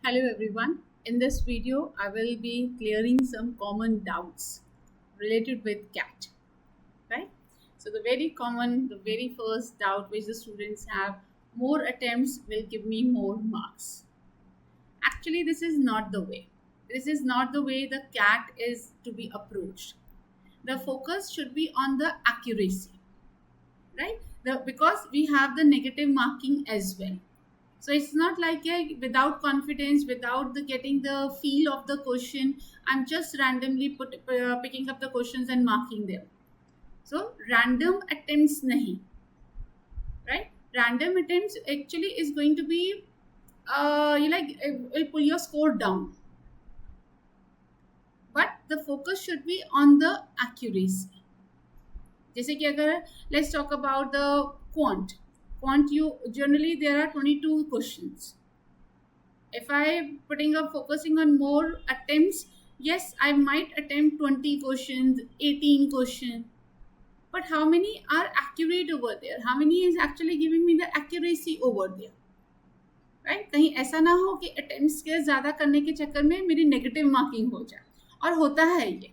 Hello everyone. In this video, I will be clearing some common doubts related with CAT, right? So the very first doubt which the students have, more attempts will give me more marks. Actually, this is not the way. This is not the way the CAT is to be approached. The focus should be on the accuracy, right? Because we have the negative marking as well. So it's not like without confidence, without the getting the feel of the question, I'm just randomly picking up the questions and marking them. So random attempts nahi, right? Random attempts actually is going to be will pull your score down, but the focus should be on the accuracy. जैसे कि अगर let's talk about the quant you generally there are 22 questions. If I putting up focusing on more attempts, yes, I might attempt 20 questions, 18 questions, but how many are accurate over there? How many is actually giving me the accuracy over there, right? कहीं ऐसा ना हो कि attempts के ज़्यादा करने के चक्कर में मेरी negative marking हो जाए, और होता है ये,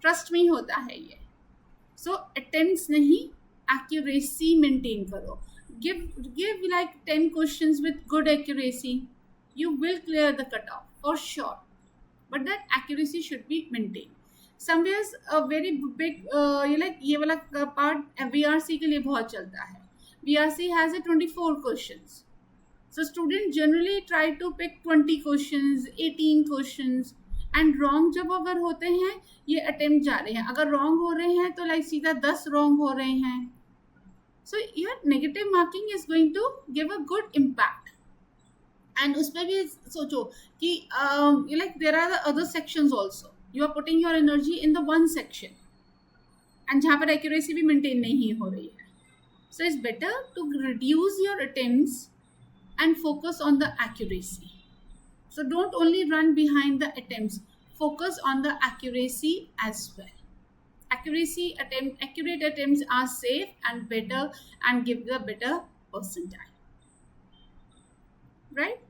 trust me होता है ये. So attempts नहीं, accuracy maintain करो. Give like 10 questions with good accuracy, you will clear the cutoff for sure, but that accuracy should be maintained. Somewhere a very big ये वाला part VRC के लिए बहुत चलता है. VRC has a 24 questions, so students generally try to pick 20 questions, 18 questions, and wrong जब अगर होते हैं, ये अटेम्प्ट जा रहे हैं, अगर रॉन्ग हो रहे हैं तो लाइक सीधा 10 रॉन्ग हो रहे हैं. So your negative marking is going to give a good impact. And उस पर भी सोचो कि like there are the other sections also, you are putting your energy in the one section and जहाँ पर एक्यूरेसी भी मेंटेन नहीं हो रही है. So it's better to reduce your attempts and focus on the accuracy. So don't only run behind the attempts, focus on the accuracy as well. Accurate attempts are safe and better and give the better percentile, right?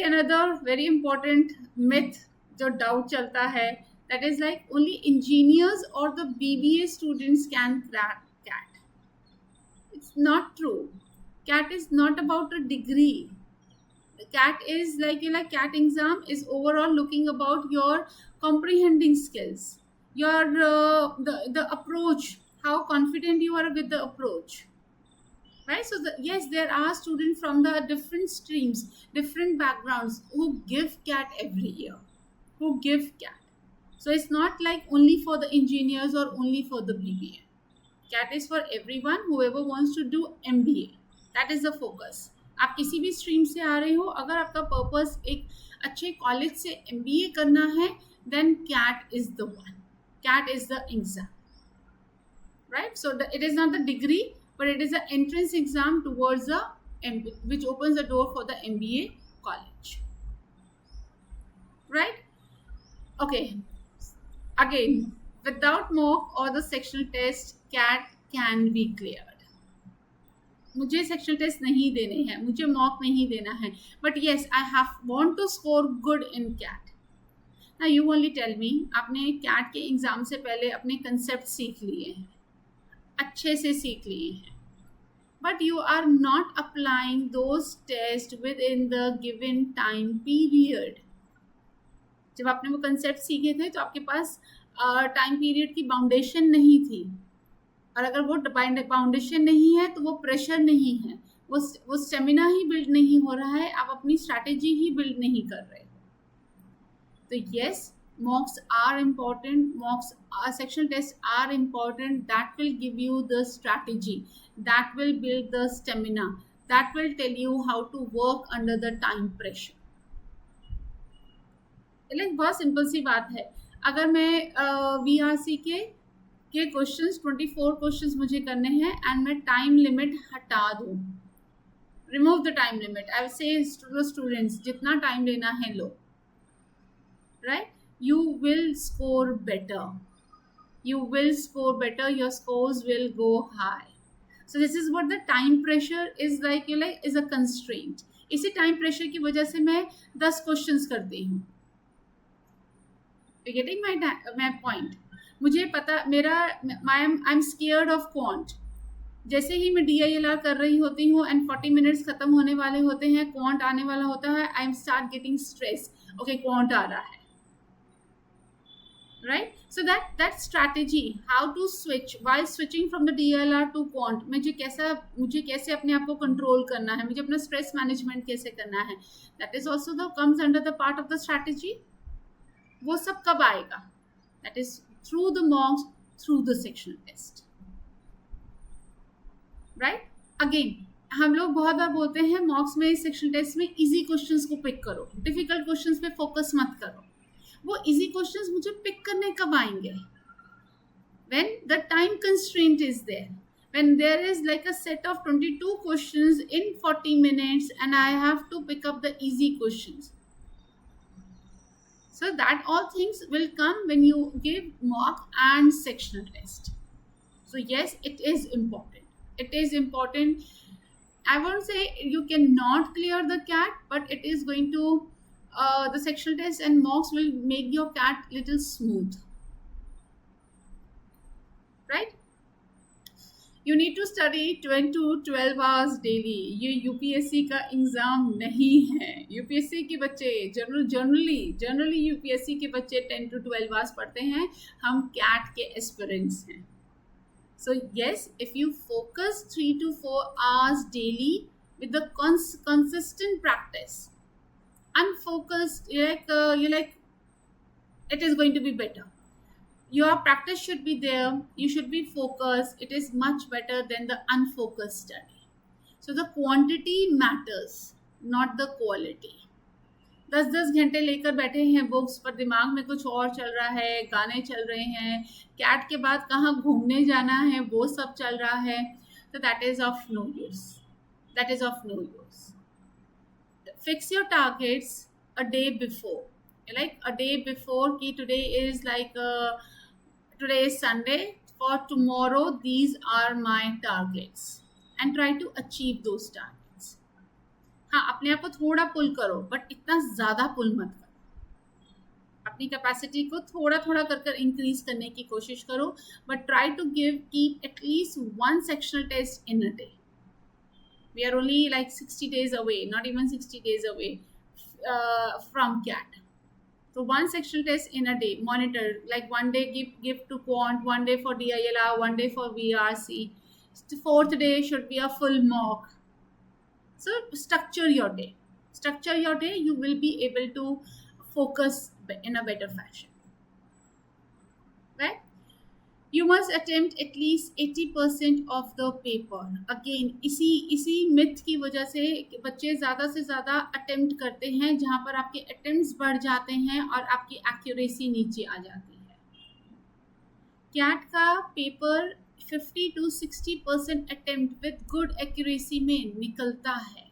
Another very important myth जो doubt चलता है, that is like only engineers or the BBA students can crack CAT. It's not true. CAT is not about a degree. The CAT is CAT exam is overall looking about your comprehending skills, your the approach, how confident you are with the approach, right? So yes, there are students from the different streams, different backgrounds who give CAT every year, who give CAT. So it's not like only for the engineers or only for the BBA. CAT is for everyone, whoever wants to do MBA. That is the focus. आप किसी भी stream से आ रहे हो, अगर आपका purpose एक अच्छे कॉलेज से MBA करना है, then CAT is the one. CAT is the exam, right? So it is not the degree, but it is the entrance exam towards the MBA, which opens the door for the MBA college, right? Okay, again, without mock or the sectional test, CAT can be cleared. मुझे sectional test नहीं देने हैं, मुझे mock नहीं देना है, but yes I have want to score good in CAT. ना you only tell me, आपने कैट के एग्जाम से पहले अपने कंसेप्ट सीख लिए हैं, अच्छे से सीख लिए हैं, but you are not applying those test within the given time period. जब आपने वो कंसेप्ट सीखे थे तो आपके पास टाइम पीरियड की बाउंडेशन नहीं थी, और अगर वो फाउंडेशन नहीं है तो वो प्रेशर नहीं है, वो स्टेमिना ही बिल्ड नहीं हो रहा है, आप अपनी स्ट्रैटेजी ही बिल्ड नहीं कर रहे. तो yes, mocks are important, mocks sectional test are important. That will give you the strategy, that will build the stamina, that will tell you how to work under the time pressure. बहुत simple सी बात है. अगर मैं VRC के questions 24 questions मुझे करने हैं एंड मैं टाइम लिमिट हटा दूँ, remove the time limit, I will say students जितना टाइम लेना है लो, right? You will score better, you will score better, your scores will go high. So this is what the time pressure is like, is a constraint. इसी time pressure की वजह से मैं 10 questions करती हूँ. Getting my point. मुझे पता मेरा I am scared of quant. जैसे ही मैं DILR कर रही होती हूँ एंड 40 मिनट्स खत्म होने वाले होते हैं, क्वांट आने वाला होता है, I am start getting stress. Okay, quant आ रहा है, right? So that strategy, how to switch while switching from the DLR to quant, मुझे कैसे अपने आप को कंट्रोल करना है, मुझे अपना स्ट्रेस मैनेजमेंट कैसे करना है, that is also the comes under the part of the strategy. वो सब कब आएगा? That is through the mocks, through the sectional test, right? Again, हम लोग बहुत बार बोलते हैं मॉक्स में, सेक्शन टेस्ट में इजी क्वेश्चंस को पिक करो, डिफिकल्ट क्वेश्चंस पे फोकस मत करो. वो इजी क्वेश्चंस मुझे पिक करने कब आएंगे? When the time constraint is there, when there is like a set of 22 questions in 40 minutes and I have to pick up the easy questions. So that all things will come when you give mock and sectional test. So yes, it is important. It is important. I won't say you cannot clear the CAT, but it is going to the sectional test and mocks will make your CAT little smooth, right? You need to study 10 to 12 hours daily. ये UPSC का exam नहीं है. UPSC के बच्चे generally UPSC के बच्चे 10 to 12 hours पढ़ते हैं. हम CAT के एस्पिरेंट्स हैं. So yes, if you focus 3 to 4 hours daily with the consistent practice, unfocused, you're like, it is going to be better. Your practice should be there. You should be focused. It is much better than the unfocused study. So the quantity matters, not the quality. 10-10 घंटे लेकर बैठे हैं books पर, दिमाग में कुछ और चल रहा है, गाने चल रहे हैं, कैट के बाद कहाँ घूमने जाना है वो सब चल रहा है, तो that is of no use. That is of no use. Fix your targets a day before. Like a day before, ki today is like today is Sunday. For tomorrow, these are my targets, and try to achieve those targets. हाँ, अपने आप को थोड़ा पुल करो, but इतना ज़्यादा पुल मत करो. अपनी कैपेसिटी को थोड़ा थोड़ा कर इंक्रीज करने की कोशिश करो, but try to keep at least 1 sectional test in a day. We are only like 60 days away, not even 60 days away from CAT. So 1 sectional test in a day, monitor, like one day give to quant, one day for DILR, one day for VRC. The 4th day should be a full mock. So structure your day. You will be able to focus in a better fashion, right? You must attempt at least 80% of the paper. Again, इसी myth की वजह से बच्चे ज़्यादा से ज़्यादा attempt करते हैं, जहाँ पर आपके attempts बढ़ जाते हैं और आपकी accuracy नीचे आ जाती है. CAT का paper 50 to 60% attempt with good accuracy में निकलता है.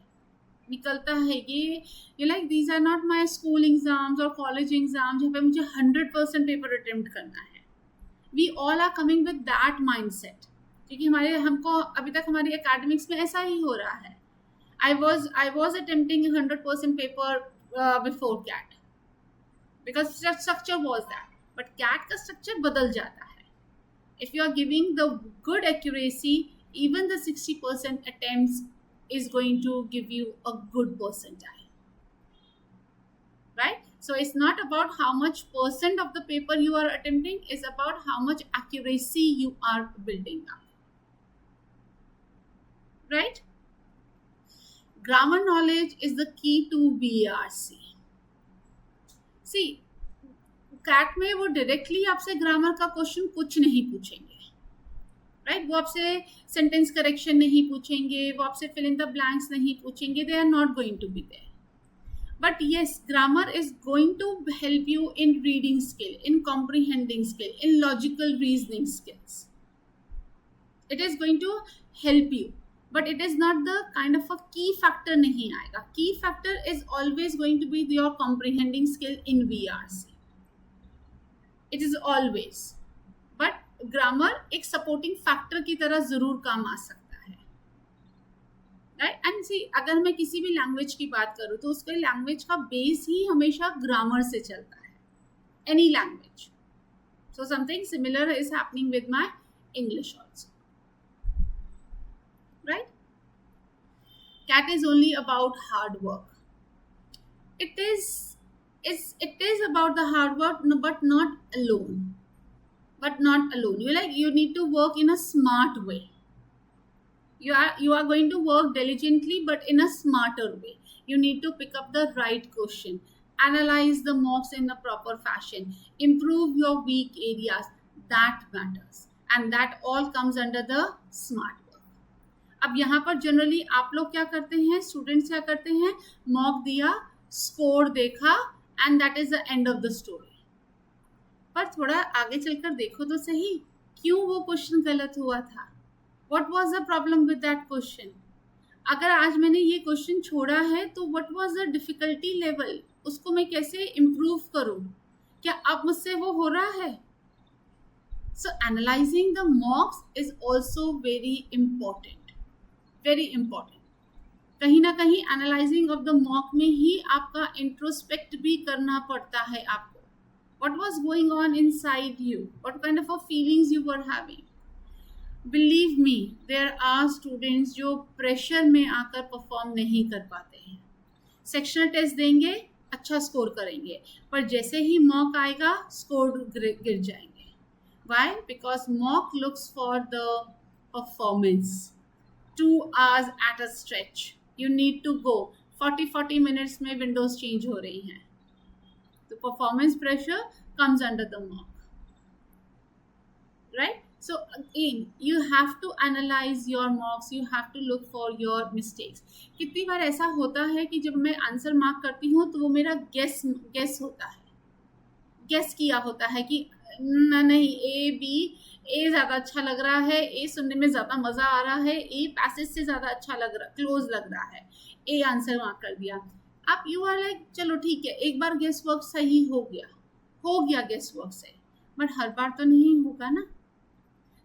ये like these are not my school exams or college exams जहाँ पे मुझे 100% पेपर अटेम्प्ट करना है. We all are coming with that mindset, क्योंकि हमको अभी तक हमारी एकेडमिक्स में ऐसा ही हो रहा है. I was attempting 100% paper before CAT because structure was that, but CAT का structure बदल जाता है. If you are giving the good accuracy, even the 60% attempts is going to give you a good percentile, right? So it's not about how much percent of the paper you are attempting, it's about how much accuracy you are building up, right? Grammar knowledge is the key to VRC. See, CAT में वो directly आपसे grammar का question कुछ नहीं पूछेंगे, right? वो आपसे sentence correction नहीं पूछेंगे, वो आपसे फिल इन द ब्लैंक्स नहीं पूछेंगे. They are not going to be there. But yes, grammar is going to help you in reading skill, in comprehending skill, in logical reasoning skills. It is going to help you, but it is not the kind of a key factor. नहीं आएगा. Key factor is always going to be your comprehending skill in VRC. It is always. But grammar एक supporting factor की तरह जरूर काम आ सकता है, right. And सी, अगर मैं किसी भी लैंग्वेज की बात करूँ तो उसके लैंग्वेज का बेस ही हमेशा ग्रामर से चलता है, any language. So something similar is happening with my English also, right. CAT is only about hard work. It is about the hard work, but not alone. But not alone. You need to work in a smart way. You are going to work diligently, but in a smarter way. You need to pick up the right question, analyze the mocks in a proper fashion, improve your weak areas. That matters, and that all comes under the smart work. अब यहाँ पर generally आप लोग क्या करते हैं, students क्या करते हैं, मॉक दिया, स्कोर देखा, and that is the end of the story. पर थोड़ा आगे चलकर देखो तो सही, क्यों वो क्वेश्चन गलत हुआ था. What was the problem with that question. अगर आज मैंने ये क्वेश्चन छोड़ा है तो what was the difficulty level, उसको मैं कैसे इम्प्रूव करूं, क्या अब मुझसे वो हो रहा है. So analysing the mocks is also very important, very important. कहीं ना कहीं एनालाइजिंग ऑफ द मॉक में ही आपका इंट्रोस्पेक्ट भी करना पड़ता है आपको. What was going on inside you? What kind of a feelings you were having? Believe me, there are students जो प्रेशर में आकर परफॉर्म नहीं कर पाते हैं. सेक्शनल टेस्ट देंगे, अच्छा स्कोर करेंगे, पर जैसे ही मॉक आएगा स्कोर गिर जाएंगे. Why? Because mock looks for the performance. 2 hours at a stretch. You need to go. 40 minutes में विंडोज चेंज हो रही हैं. The performance pressure comes under the mock, right? So again, you have to analyze your mocks, you have to look for your mistakes. कितनी बार ऐसा होता है कि जब मैं आंसर मार्क करती हूँ तो वो मेरा गेस होता है, गेस किया होता है कि नहीं, ए ज़्यादा अच्छा लग रहा है, ए सुनने में ज़्यादा मज़ा आ रहा है, ए पैसेज से ज़्यादा अच्छा लग रहा, क्लोज लग रहा है, ए आंसर मार्क कर दिया. आप यू आर लाइक चलो ठीक है, एक बार गेस वर्क सही हो गया गेस वर्क से, बट हर बार तो नहीं होगा ना.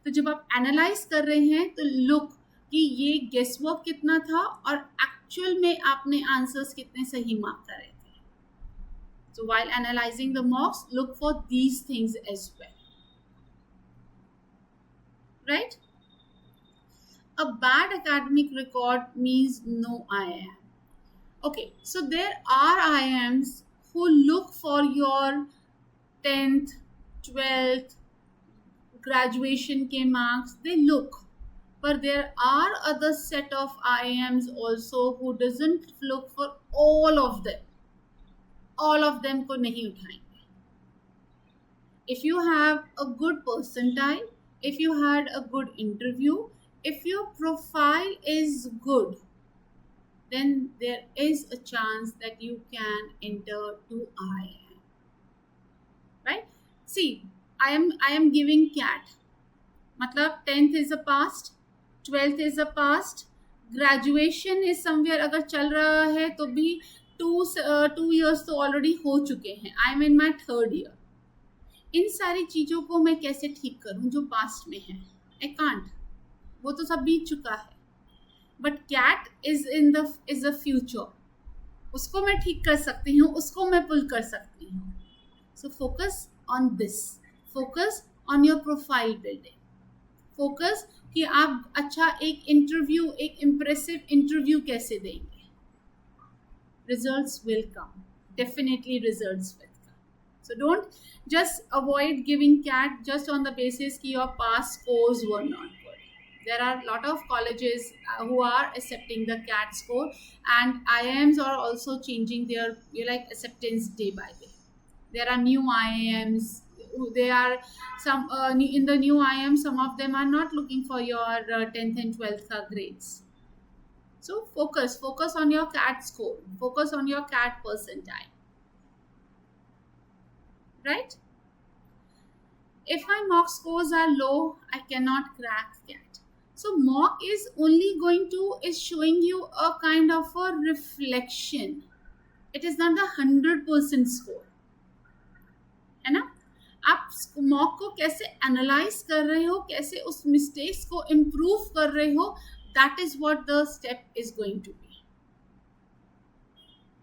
तो जब आप एनालाइज कर रहे हैं तो लुक कि ये गेस वर्क कितना था और एक्चुअल में आपने आंसर्स कितने सही मार्क करे थे. So while analysing the mocks, look for these things as well, right. A bad academic record means no IIM. Okay, so there are IIMs who look for your 10th, 12th, graduation के marks, they look. But there are other set of IIMs also who doesn't look for all of them. All of them को नहीं उठाएंगे. If you have a good percentile, if you had a good interview, if your profile is good, then there is a chance that you can enter to IIM, right? See, I am giving CAT, मतलब 10th is a past, 12th is a past, graduation is somewhere अगर चल रहा है तो भी 2 years तो already हो चुके हैं. I am in my 3rd year. इन सारी चीज़ों को मैं कैसे ठीक करूं जो पास्ट में है. I can't, वो तो सब बीत चुका है. But CAT is the future, उसको मैं ठीक कर सकती हूँ, उसको मैं पुल कर सकती हूँ. So focus on this, focus on your profile building, focus कि आप अच्छा एक इंटरव्यू, एक इम्प्रेसिव इंटरव्यू कैसे देंगे. Results will come, definitely results will come. So don't just avoid giving CAT just on the basis कि your past scores were not. There are a lot of colleges who are accepting the CAT score, and IIMs are also changing their acceptance day by day. There are new IIMs. There are some in the new IIMs, some of them are not looking for your 10th and 12th grades. So focus on your CAT score. Focus on your CAT percentile. Right? If my mock scores are low, I cannot crack CAT. So mock is showing you a kind of a reflection. It is not the 100% score, है ना. आप mock को कैसे analyse कर रहे हो, कैसे उस मिस्टेक्स को इम्प्रूव कर रहे हो, That is what the step is going to be,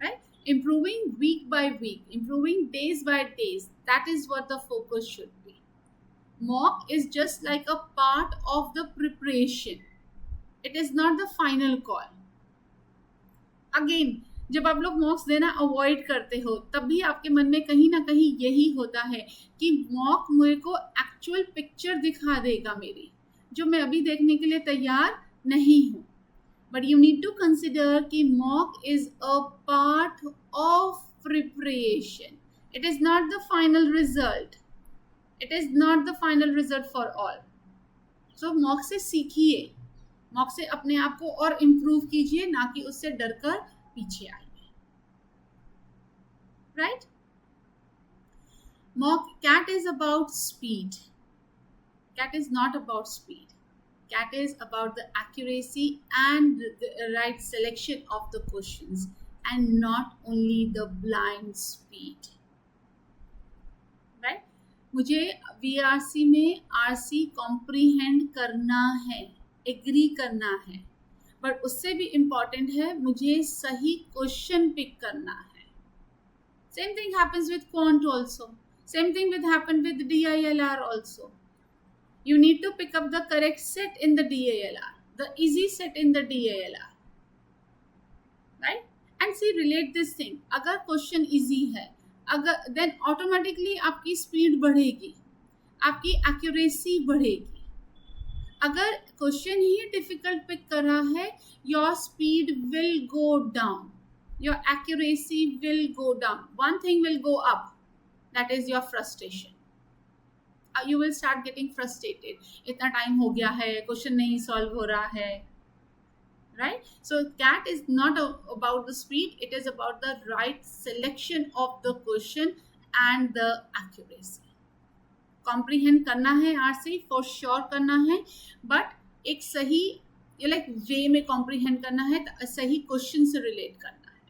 right? Improving week by week, improving days by days, that is what the focus should be. Mock is just like a part of the preparation. It is not the final call. Again जब आप लोग मॉक्स देना avoid करते हो तब भी आपके मन में कहीं ना कहीं यही होता है कि मॉक मेरे को एक्चुअल पिक्चर दिखा देगा मेरी, जो मैं अभी देखने के लिए तैयार नहीं हूँ. But you need to consider कि mock is a part of preparation. It is not the final result. It is not the final result for all. So mock से सीखिए, मॉक से अपने आप को और इम्प्रूव कीजिए, ना कि उससे डरकर पीछे आइए. Right? Mock CAT is about speed. CAT is not about speed. Cat is about the accuracy and the right selection of the questions and not only the blind speed. Right? मुझे VRC में RC comprehend करना है, agree करना है, but उससे भी important है मुझे सही क्वेश्चन पिक करना है. Same thing happens with quant also. Same thing with happen with DILR also. You need to pick up the correct set in the DILR, the easy set in the DILR, right? And see, relate this thing. अगर question easy है, अगर then automatically आपकी speed बढ़ेगी, आपकी accuracy बढ़ेगी. अगर question ही difficult pick कर रहा है, your speed will go down, your accuracy will go down. One thing will go up, that is your frustration. You will start getting frustrated. इतना time हो गया है, क्वेश्चन नहीं सॉल्व हो रहा है. Right? So CAT is not about the speed, it is about the right selection of the question and the accuracy. Comprehend करना है RC for sure करना है, but एक सही like वे में comprehend करना है, सही क्वेश्चन से रिलेट करना है.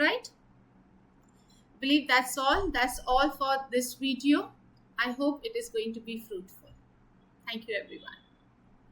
Right? Believe that's all for this video. I hope it is going to be fruitful. Thank you everyone.